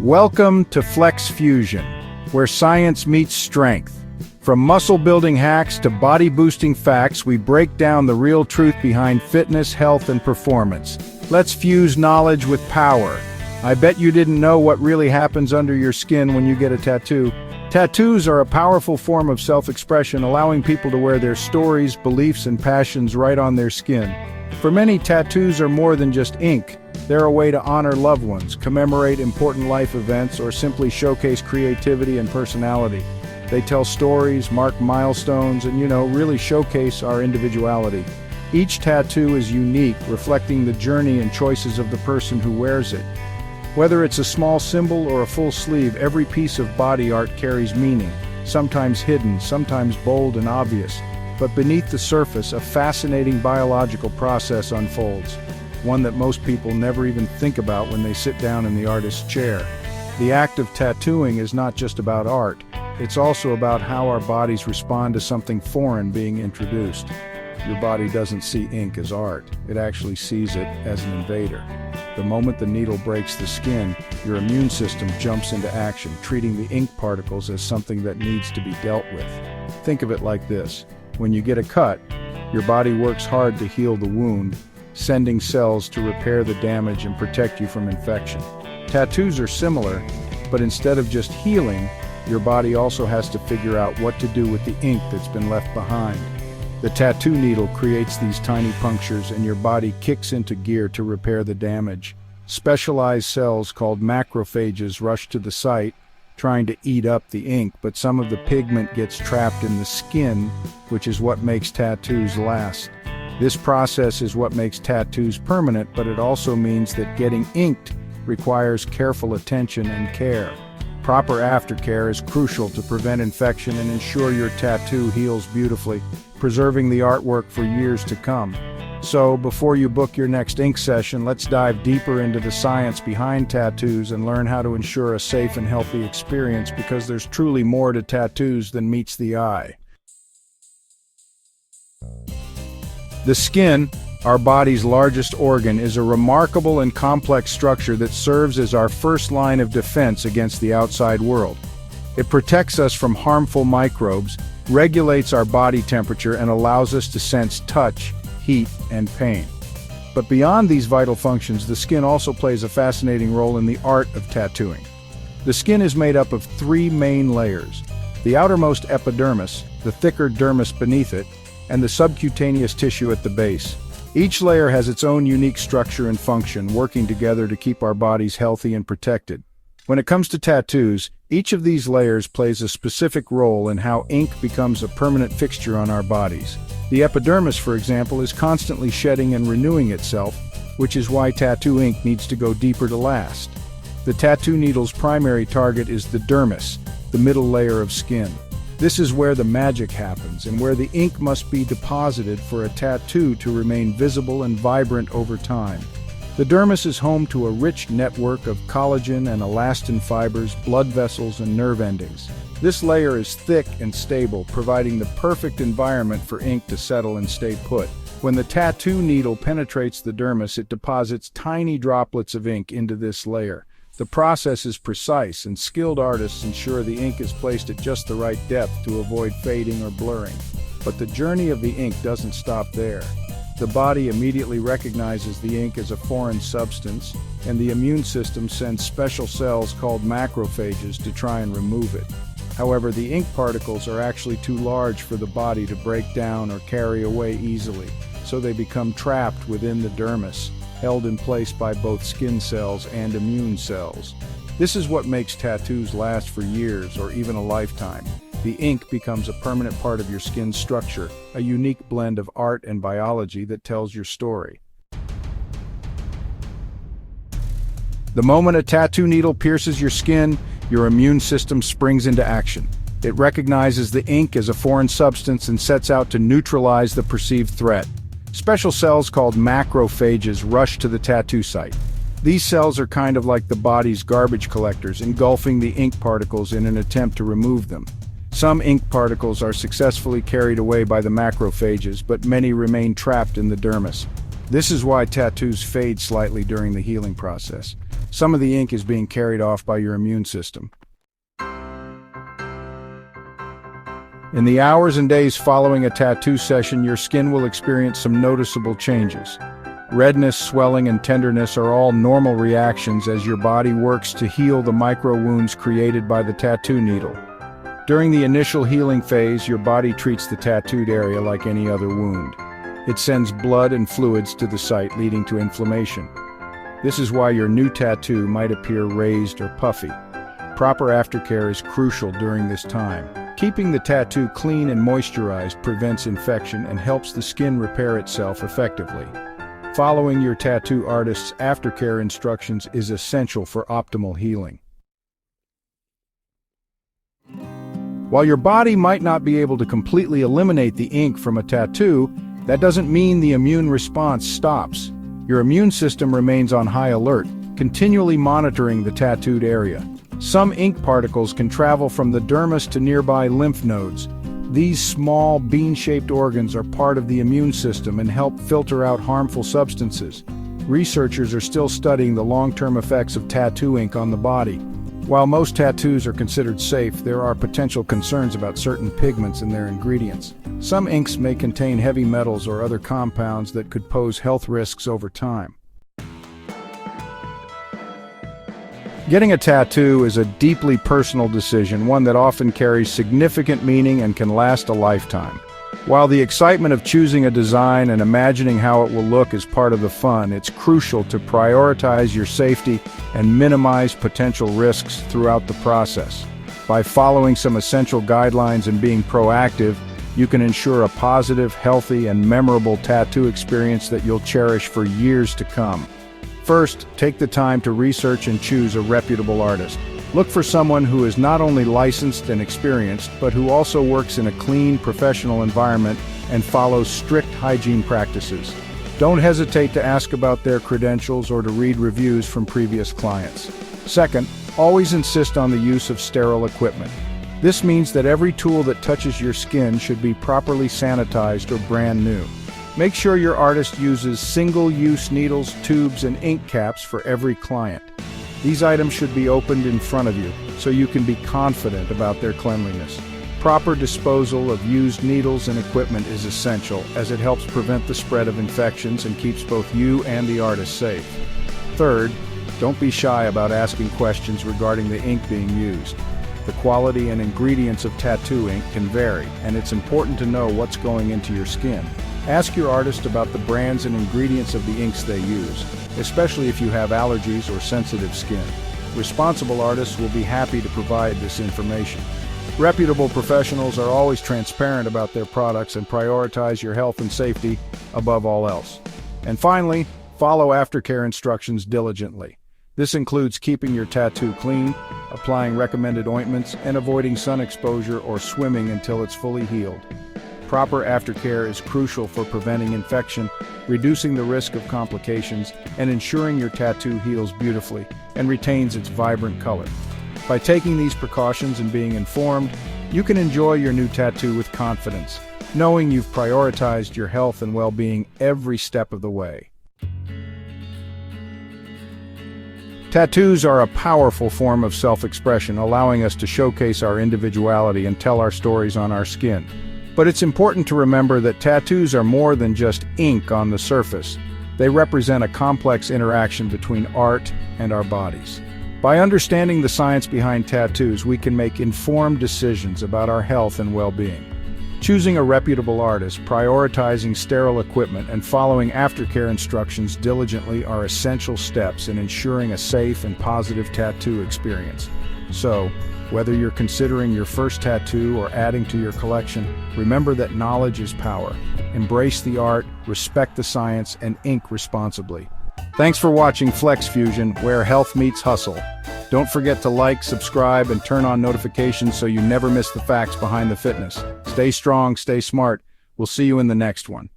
Welcome to Flex Fusion, where science meets strength. From muscle-building hacks to body-boosting facts, we break down the real truth behind fitness, health, and performance. Let's fuse knowledge with power. I bet you didn't know what really happens under your skin when you get a tattoo. Tattoos are a powerful form of self-expression, allowing people to wear their stories, beliefs, and passions right on their skin. For many, tattoos are more than just ink. They're a way to honor loved ones, commemorate important life events, or simply showcase creativity and personality. They tell stories, mark milestones, and really showcase our individuality. Each tattoo is unique, reflecting the journey and choices of the person who wears it. Whether it's a small symbol or a full sleeve, every piece of body art carries meaning, sometimes hidden, sometimes bold and obvious. But beneath the surface, a fascinating biological process unfolds, one that most people never even think about when they sit down in the artist's chair. The act of tattooing is not just about art, it's also about how our bodies respond to something foreign being introduced. Your body doesn't see ink as art, it actually sees it as an invader. The moment the needle breaks the skin, your immune system jumps into action, treating the ink particles as something that needs to be dealt with. Think of it like this. When you get a cut, your body works hard to heal the wound, sending cells to repair the damage and protect you from infection. Tattoos are similar, but instead of just healing, your body also has to figure out what to do with the ink that's been left behind. The tattoo needle creates these tiny punctures, and your body kicks into gear to repair the damage. Specialized cells called macrophages rush to the site, trying to eat up the ink, but some of the pigment gets trapped in the skin, which is what makes tattoos last. This process is what makes tattoos permanent, but it also means that getting inked requires careful attention and care. Proper aftercare is crucial to prevent infection and ensure your tattoo heals beautifully, preserving the artwork for years to come. So, before you book your next ink session, let's dive deeper into the science behind tattoos and learn how to ensure a safe and healthy experience, because there's truly more to tattoos than meets the eye. The skin, our body's largest organ, is a remarkable and complex structure that serves as our first line of defense against the outside world. It protects us from harmful microbes, regulates our body temperature, and allows us to sense touch, heat, and pain. But beyond these vital functions, the skin also plays a fascinating role in the art of tattooing. The skin is made up of three main layers: the outermost epidermis, the thicker dermis beneath it, and the subcutaneous tissue at the base. Each layer has its own unique structure and function, working together to keep our bodies healthy and protected. When it comes to tattoos, each of these layers plays a specific role in how ink becomes a permanent fixture on our bodies. The epidermis, for example, is constantly shedding and renewing itself, which is why tattoo ink needs to go deeper to last. The tattoo needle's primary target is the dermis, the middle layer of skin. This is where the magic happens, and where the ink must be deposited for a tattoo to remain visible and vibrant over time. The dermis is home to a rich network of collagen and elastin fibers, blood vessels, and nerve endings. This layer is thick and stable, providing the perfect environment for ink to settle and stay put. When the tattoo needle penetrates the dermis, it deposits tiny droplets of ink into this layer. The process is precise, and skilled artists ensure the ink is placed at just the right depth to avoid fading or blurring. But the journey of the ink doesn't stop there. The body immediately recognizes the ink as a foreign substance, and the immune system sends special cells called macrophages to try and remove it. However, the ink particles are actually too large for the body to break down or carry away easily, so they become trapped within the dermis, held in place by both skin cells and immune cells. This is what makes tattoos last for years or even a lifetime. The ink becomes a permanent part of your skin's structure, a unique blend of art and biology that tells your story. The moment a tattoo needle pierces your skin, your immune system springs into action. It recognizes the ink as a foreign substance and sets out to neutralize the perceived threat. Special cells called macrophages rush to the tattoo site. These cells are kind of like the body's garbage collectors, engulfing the ink particles in an attempt to remove them. Some ink particles are successfully carried away by the macrophages, but many remain trapped in the dermis. This is why tattoos fade slightly during the healing process. Some of the ink is being carried off by your immune system. In the hours and days following a tattoo session, your skin will experience some noticeable changes. Redness, swelling, and tenderness are all normal reactions as your body works to heal the micro wounds created by the tattoo needle. During the initial healing phase, your body treats the tattooed area like any other wound. It sends blood and fluids to the site, leading to inflammation. This is why your new tattoo might appear raised or puffy. Proper aftercare is crucial during this time. Keeping the tattoo clean and moisturized prevents infection and helps the skin repair itself effectively. Following your tattoo artist's aftercare instructions is essential for optimal healing. While your body might not be able to completely eliminate the ink from a tattoo, that doesn't mean the immune response stops. Your immune system remains on high alert, continually monitoring the tattooed area. Some ink particles can travel from the dermis to nearby lymph nodes. These small, bean-shaped organs are part of the immune system and help filter out harmful substances. Researchers are still studying the long-term effects of tattoo ink on the body. While most tattoos are considered safe, there are potential concerns about certain pigments and their ingredients. Some inks may contain heavy metals or other compounds that could pose health risks over time. Getting a tattoo is a deeply personal decision, one that often carries significant meaning and can last a lifetime. While the excitement of choosing a design and imagining how it will look is part of the fun, it's crucial to prioritize your safety and minimize potential risks throughout the process. By following some essential guidelines and being proactive, you can ensure a positive, healthy, and memorable tattoo experience that you'll cherish for years to come. First, take the time to research and choose a reputable artist. Look for someone who is not only licensed and experienced, but who also works in a clean, professional environment and follows strict hygiene practices. Don't hesitate to ask about their credentials or to read reviews from previous clients. Second, always insist on the use of sterile equipment. This means that every tool that touches your skin should be properly sanitized or brand new. Make sure your artist uses single-use needles, tubes, and ink caps for every client. These items should be opened in front of you, so you can be confident about their cleanliness. Proper disposal of used needles and equipment is essential, as it helps prevent the spread of infections and keeps both you and the artist safe. Third, don't be shy about asking questions regarding the ink being used. The quality and ingredients of tattoo ink can vary, and it's important to know what's going into your skin. Ask your artist about the brands and ingredients of the inks they use, especially if you have allergies or sensitive skin. Responsible artists will be happy to provide this information. Reputable professionals are always transparent about their products and prioritize your health and safety above all else. And finally, follow aftercare instructions diligently. This includes keeping your tattoo clean, applying recommended ointments, and avoiding sun exposure or swimming until it's fully healed. Proper aftercare is crucial for preventing infection, reducing the risk of complications, and ensuring your tattoo heals beautifully and retains its vibrant color. By taking these precautions and being informed, you can enjoy your new tattoo with confidence, knowing you've prioritized your health and well-being every step of the way. Tattoos are a powerful form of self-expression, allowing us to showcase our individuality and tell our stories on our skin. But it's important to remember that tattoos are more than just ink on the surface. They represent a complex interaction between art and our bodies. By understanding the science behind tattoos, we can make informed decisions about our health and well-being. Choosing a reputable artist, prioritizing sterile equipment, and following aftercare instructions diligently are essential steps in ensuring a safe and positive tattoo experience. So, whether you're considering your first tattoo or adding to your collection, remember that knowledge is power. Embrace the art, respect the science, and ink responsibly. Thanks for watching Flex Fusion, where health meets hustle. Don't forget to like, subscribe, and turn on notifications so you never miss the facts behind the fitness. Stay strong, stay smart. We'll see you in the next one.